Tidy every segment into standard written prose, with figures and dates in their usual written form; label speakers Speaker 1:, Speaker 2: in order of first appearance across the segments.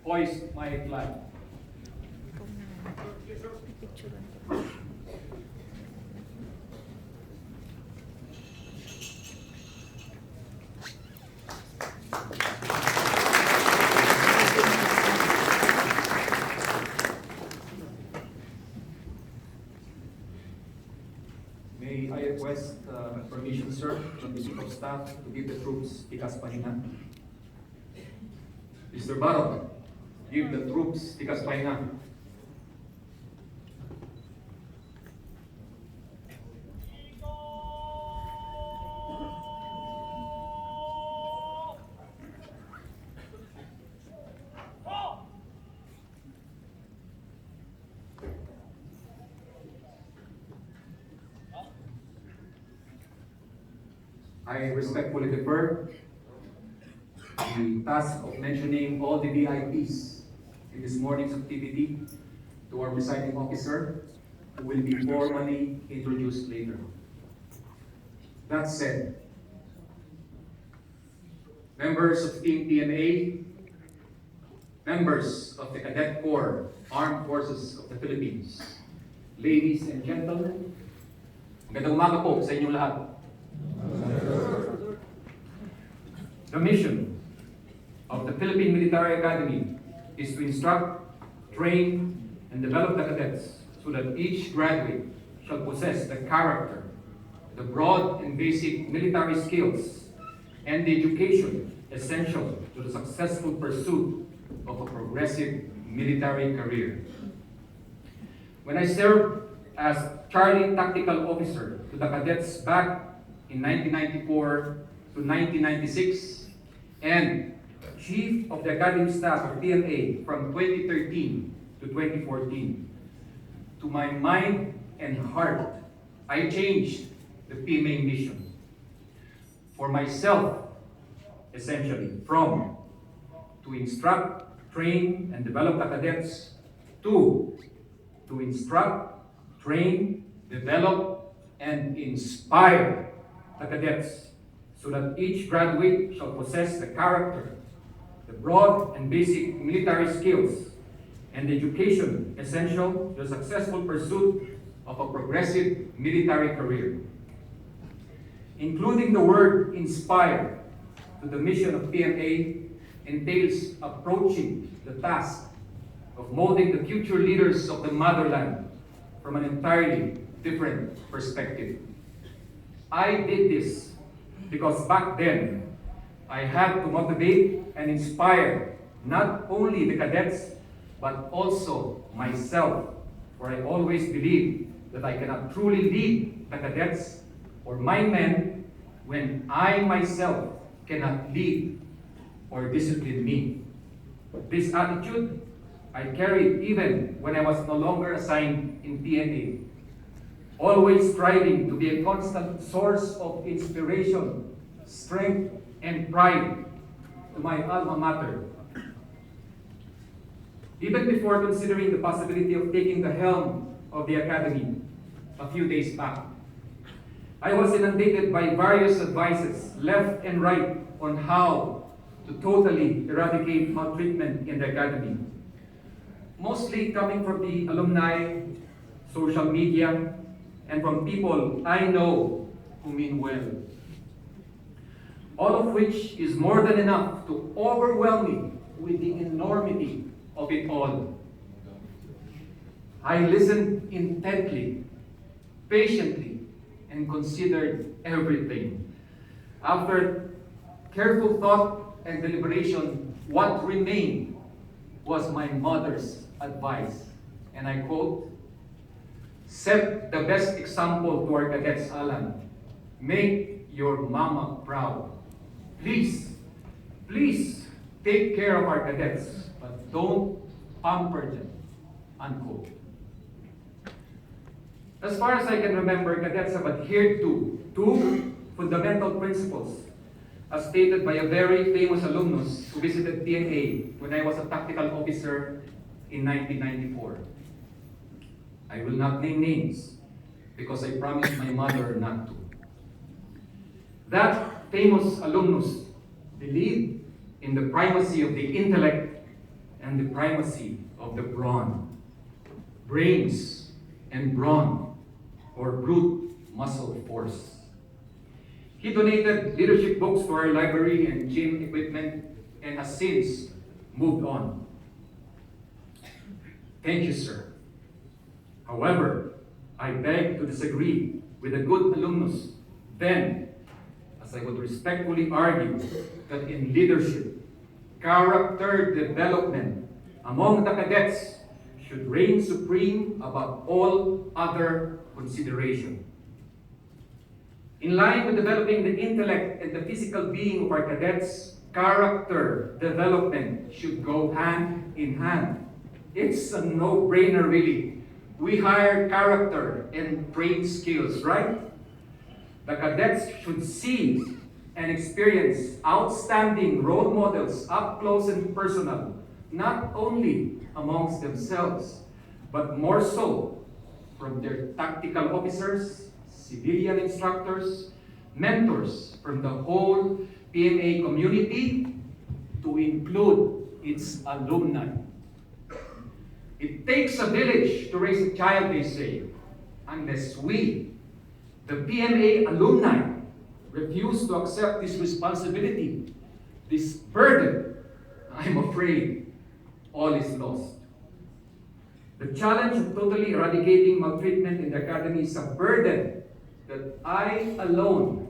Speaker 1: hoist my flag. May I request permission, sir, from the Chief of Staff to give the troops tikas pahinga? Mr. Barrow, give the troops tikas pahinga. I respectfully defer the task of mentioning all the VIPs in this morning's activity to our presiding officer, who will be formally introduced later. That said, members of Team PMA, members of the Cadet Corps, Armed Forces of the Philippines, ladies and gentlemen, magandang umaga po sa inyong lahat. The mission of the Philippine Military Academy is to instruct, train, and develop the cadets so that each graduate shall possess the character, the broad and basic military skills, and the education essential to the successful pursuit of a progressive military career. When I served as Charlie Tactical Officer to the cadets back in 1994 to 1996, and Chief of the Academy Staff of PMA from 2013 to 2014. To my mind and heart, I changed the PMA mission. For myself, essentially, from to instruct, train, and develop the cadets to instruct, train, develop, and inspire the cadets so that each graduate shall possess the character, the broad and basic military skills, and the education essential to the successful pursuit of a progressive military career. Including the word inspire to the mission of PMA entails approaching the task of molding the future leaders of the motherland from an entirely different perspective. I did this because back then, I had to motivate and inspire not only the cadets, but also myself, for I always believed that I cannot truly lead the cadets or my men when I myself cannot lead or discipline me. This attitude I carried even when I was no longer assigned in PMA, always striving to be a constant source of inspiration, strength, and pride to my alma mater. Even before considering the possibility of taking the helm of the Academy a few days back, I was inundated by various advices left and right on how to totally eradicate maltreatment in the Academy. Mostly coming from the alumni, social media, and from people I know who mean well. All of which is more than enough to overwhelm me with the enormity of it all. I listened intently, patiently, and considered everything. After careful thought and deliberation, what remained was my mother's advice. And I quote, "Set the best example to our cadets, Allan. Make your mama proud. Please, please take care of our cadets, but don't pamper them," unquote. As far as I can remember, cadets have adhered to two fundamental principles as stated by a very famous alumnus who visited PMA when I was a tactical officer in 1994. I will not name names because I promised my mother not to. That famous alumnus believed in the primacy of the intellect and primacy of the brains and brawn, or brute muscle force. He donated leadership books to our library and gym equipment and has since moved on. Thank you, sir. However, I beg to disagree with a good alumnus then, as I would respectfully argue that in leadership, character development among the cadets should reign supreme above all other consideration. In line with developing the intellect and the physical being of our cadets, character development should go hand in hand. It's a no-brainer, really. We hire character and train skills, right? The cadets should see and experience outstanding role models up close and personal, not only amongst themselves, but more so from their tactical officers, civilian instructors, mentors from the whole PMA community, to include its alumni. It takes a village to raise a child, they say, unless we, the PMA alumni, refuse to accept this responsibility, this burden, I'm afraid all is lost. The challenge of totally eradicating maltreatment in the academy is a burden that I alone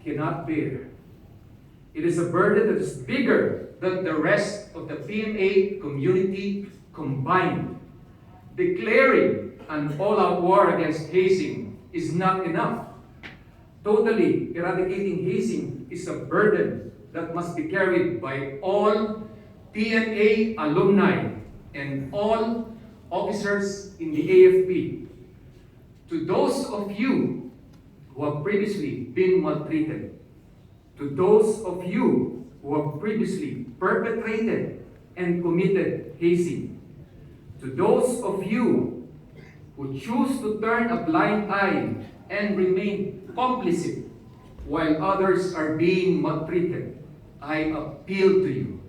Speaker 1: cannot bear. It is a burden that is bigger than the rest of the PMA community combined. Declaring an all-out war against hazing is not enough. Totally eradicating hazing is a burden that must be carried by all PMA alumni and all officers in the AFP. To those of you who have previously been maltreated, to those of you who have previously perpetrated and committed hazing, to those of you who choose to turn a blind eye and remain complicit while others are being maltreated, I appeal to you.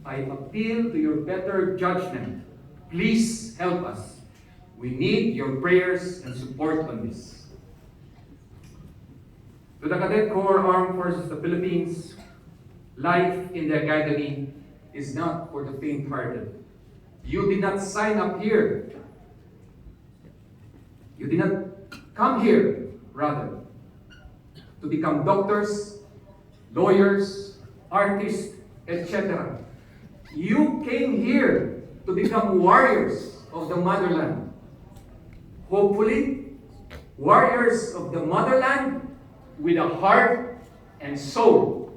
Speaker 1: I appeal to your better judgment. Please help us. We need your prayers and support on this. To the Cadet Corps Armed Forces of the Philippines, life in the academy is not for the faint-hearted. You did not sign up here. You did not come here, rather, to become doctors, lawyers, artists, etc. You came here to become warriors of the motherland. Hopefully, warriors of the motherland with a heart and soul.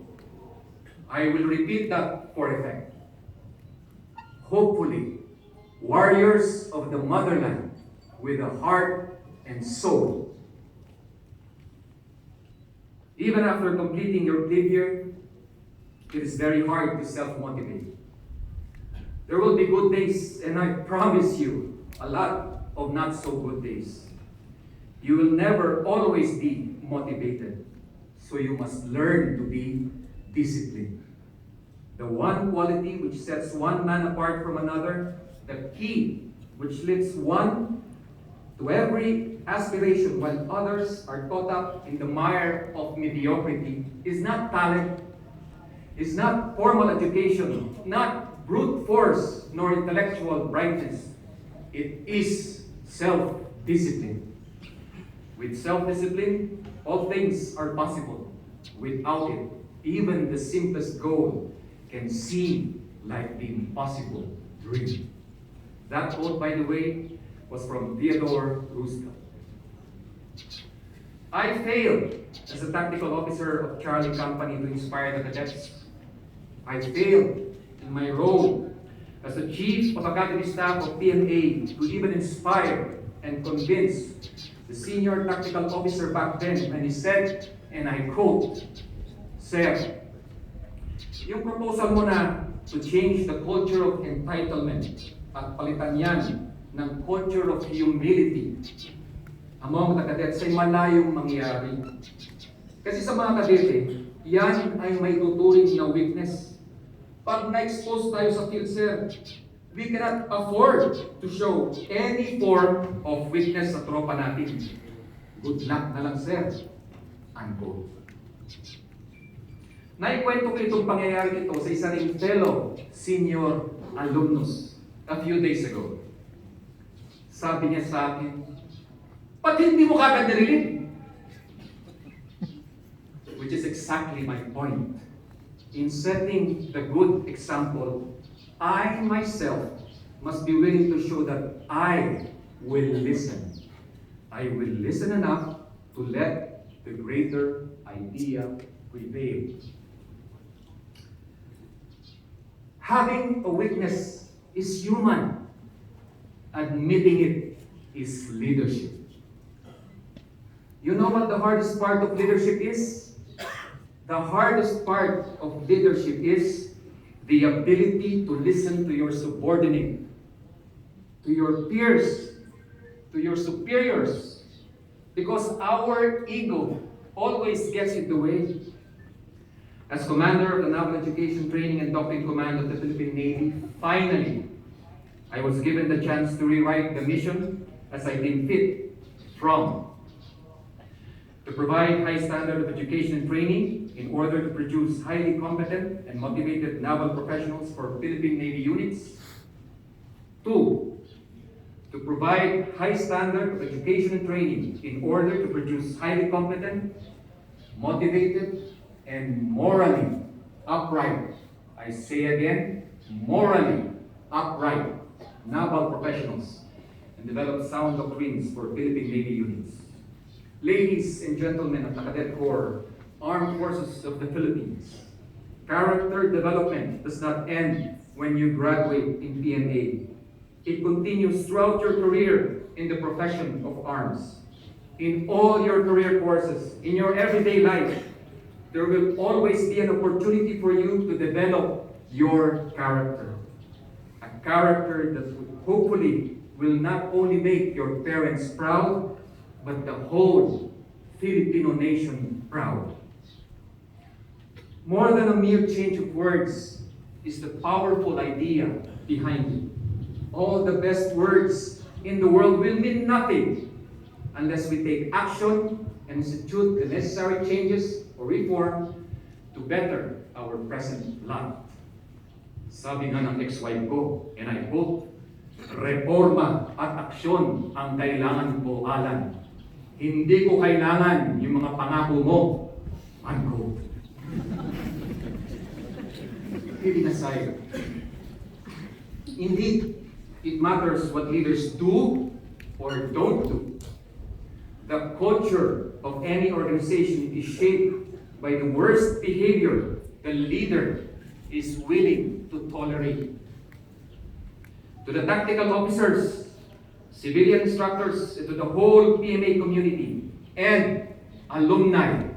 Speaker 1: I will repeat that for effect. Hopefully, warriors of the motherland with a heart and soul. Even after completing your plea here, it is very hard to self-motivate. There will be good days, and I promise you, a lot of not so good days. You will never always be motivated, so you must learn to be disciplined. The one quality which sets one man apart from another, the key which lifts one to every aspiration while others are caught up in the mire of mediocrity, is not talent, is not formal education, not brute force, nor intellectual brightness. It is self-discipline. With self-discipline, all things are possible. Without it, even the simplest goal can seem like the impossible dream. That quote, by the way, was from Theodore Roosevelt. I failed as a tactical officer of Charlie Company to inspire the cadets. I failed in my role as the chief of academy staff of PMA to even inspire and convince the senior tactical officer back then, and he said, and I quote, "Sir, yung proposal mo na to change the culture of entitlement at palitan yan ng culture of humility among the cadets ay malayong mangyari. Kasi sa mga kadete, yan ay may tuturing na weakness. Pag na-expose tayo sa field, sir, We cannot afford to show any form of weakness sa tropa natin. Good luck na lang, sir. Unquote. Naikwento ko itong pangyayari ito sa isa ring fellow senior alumnus a few days ago. Sabi niya sa akin, "Ba't hindi mo kagad narinig?" Which is exactly my point. In setting the good example, I myself must be willing to show that I will listen. I will listen enough to let the greater idea prevail. Having a weakness is human. Admitting it is leadership. You know what the hardest part of leadership is? The hardest part of leadership is the ability to listen to your subordinate, to your peers, to your superiors, because our ego always gets in the way. As commander of the Naval Education Training and Doctrine Command of the Philippine Navy, finally, I was given the chance to rewrite the mission as I deem fit from to provide high standard of education and training in order to produce highly competent and motivated naval professionals for Philippine Navy units. 2, to provide high standard of education and training in order to produce highly competent, motivated, and morally upright, I say again, morally upright naval professionals and develop sound doctrines for Philippine Navy units. Ladies and gentlemen of the Cadet Corps, Armed Forces of the Philippines, character development does not end when you graduate in PMA. It continues throughout your career in the profession of arms. In all your career courses, in your everyday life, there will always be an opportunity for you to develop your character. A character that hopefully will not only make your parents proud, but the whole Filipino nation proud. More than a mere change of words is the powerful idea behind it. All the best words in the world will mean nothing unless we take action and institute the necessary changes or reform to better our present lot. Sabi nga ng ex-wife ko, and I quote, "Reforma at aksyon ang kailangan ko, Allan. Hindi ko kailangan yung mga pangako mo." Unquote. Kidding aside, indeed, it matters what leaders do or don't do. The culture of any organization is shaped by the worst behavior the leader is willing to tolerate. To the tactical officers, civilian instructors, and to the whole PMA community and alumni,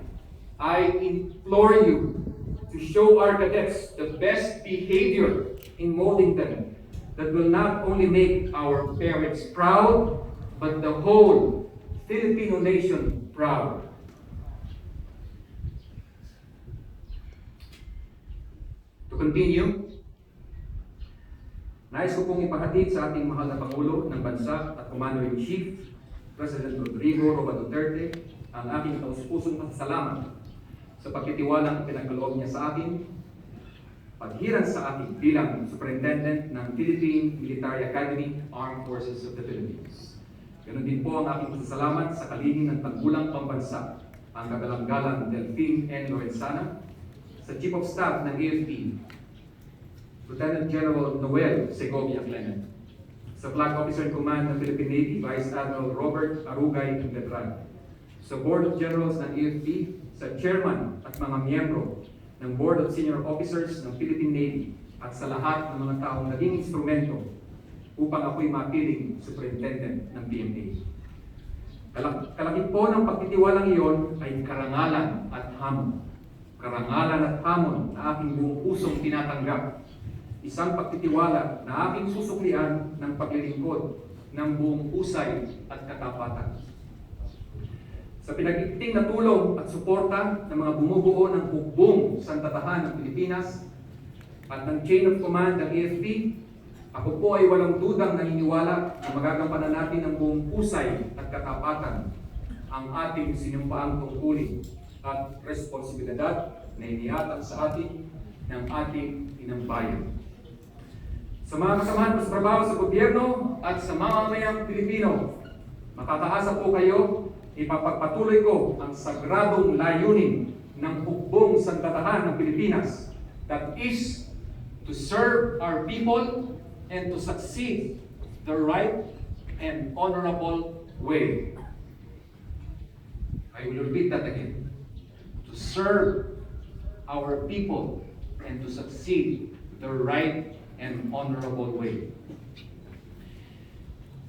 Speaker 1: I implore you to show our cadets the best behavior in molding them that will not only make our parents proud, but the whole Filipino nation proud. To continue, nais ko pong ipahatid sa ating mahal na Pangulo ng Bansa at Commander-in-Chief, President Rodrigo Roa Duterte, ang aking taus-pusong pasasalamat sa pagtitiwalang pinagkaloob niya sa akin, paghiran sa akin bilang Superintendent ng Philippine Military Academy, Armed Forces of the Philippines. Ganon din po ang aking pasasalamat sa kalihim ng tanggulang pambansa, ang kagalang-galang Delphine N. Lorenzana, sa Chief of Staff ng AFP, Lieutenant General Noel Segovia Clement, sa Flag Officer in Command ng Philippine Navy, Vice Admiral Robert Arugay Vedran, sa Board of Generals ng AFP, sa Chairman at mga miyembro ng Board of Senior Officers ng Philippine Navy, at sa lahat ng mga taong naging instrumento upang ako'y mapiling Superintendent ng PMA. Kalakip po ng pagtitiwalang iyon ay karangalan at hamon. Karangalan at hamon na aking buong pusong tinatanggap. Isang pagtitiwala na aking susuklian ng paglilingkod ng buong usay at katapatan. Sa pinag-iting na tulong at suporta ng mga bumubuo ng hukbong sandatahan ng Pilipinas at ng Chain of Command ng AFP, Ako po ay walang dudang naniniwala na magagampanan natin ng buong pusay at katapatan ang ating sinumpaang tungkulin at responsibilidad na iniatang sa atin ng ating tinambayan. Sa mga kasamahan ko sa trabaho sa gobyerno at sa mamamayang Pilipino, makakaasa po kayo, ipapagpatuloy ko ang sagradong layunin ng hukbong sanggatahan ng Pilipinas, that is to serve our people and to succeed the right and honorable way. I will repeat that again. To serve our people and to succeed the right and honorable way.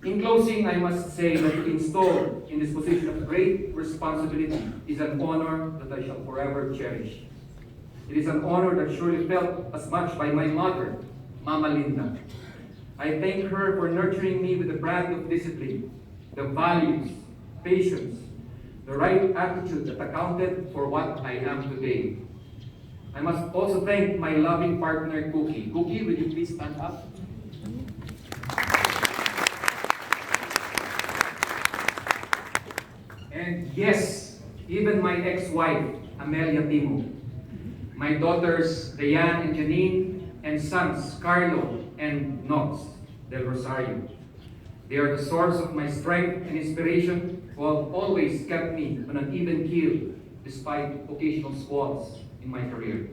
Speaker 1: In closing, I must say that to be installed in this position of great responsibility is an honor that I shall forever cherish. It is an honor that surely felt as much by my mother, Mama Linda. I thank her for nurturing me with the brand of discipline, the values, patience, the right attitude that accounted for what I am today. I must also thank my loving partner, Cookie. Cookie, will you please stand up? And yes, even my ex-wife, Amelia Timo, my daughters, Diane and Janine, and sons, Carlo and Knox del Rosario. They are the source of my strength and inspiration, who have always kept me on an even keel despite occasional squalls in my career.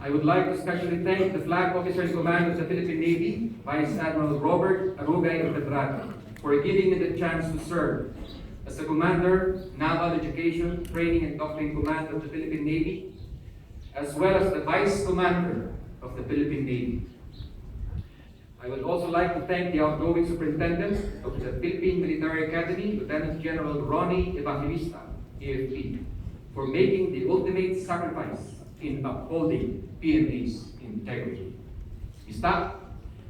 Speaker 1: I would like to especially thank the Flag Officer in Command of the Philippine Navy, Vice Admiral Robert Arugay Pedrad, for giving me the chance to serve as the Commander, Naval Education, Training and Doctrine Command of the Philippine Navy, as well as the Vice Commander of the Philippine Navy. I would also like to thank the outgoing Superintendent of the Philippine Military Academy, Lieutenant General Ronnie Evangelista, AFP, for making the ultimate sacrifice in upholding PMA's integrity. Staff,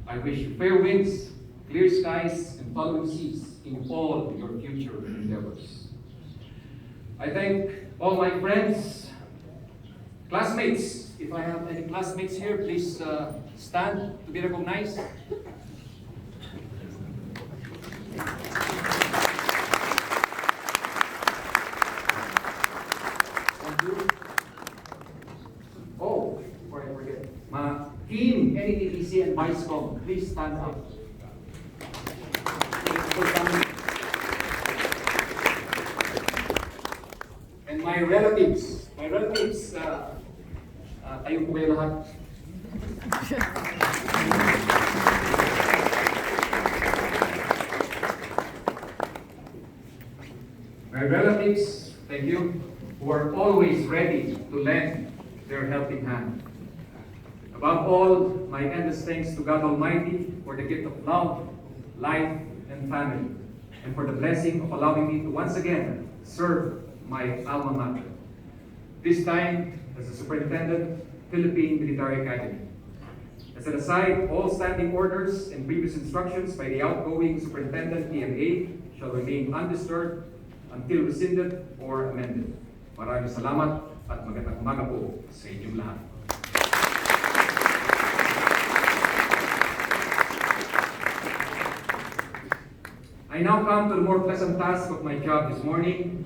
Speaker 1: I wish you fair winds, clear skies, and following seas in all your future endeavors. I thank all my friends, classmates. If I have any classmates here, please stand to be recognized. Thank you. Oh, before I forget, my team, NETPC and ViceCom, please stand up. And my relatives, tayo po kayo lahat. My relatives, thank you, who are always ready to lend their helping hand. Above all, my endless thanks to God Almighty for the gift of love, life, and family, and for the blessing of allowing me to once again serve my alma mater. This time, as a Superintendent, Philippine Military Academy. As an aside, all standing orders and previous instructions by the outgoing Superintendent PMA shall remain undisturbed until rescinded or amended. Maraming salamat at magandang umaga po sa inyong lahat. I now come to the more pleasant task of my job this morning.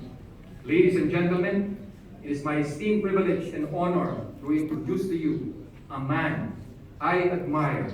Speaker 1: Ladies and gentlemen, it is my esteemed privilege and honor to introduce to you a man I admire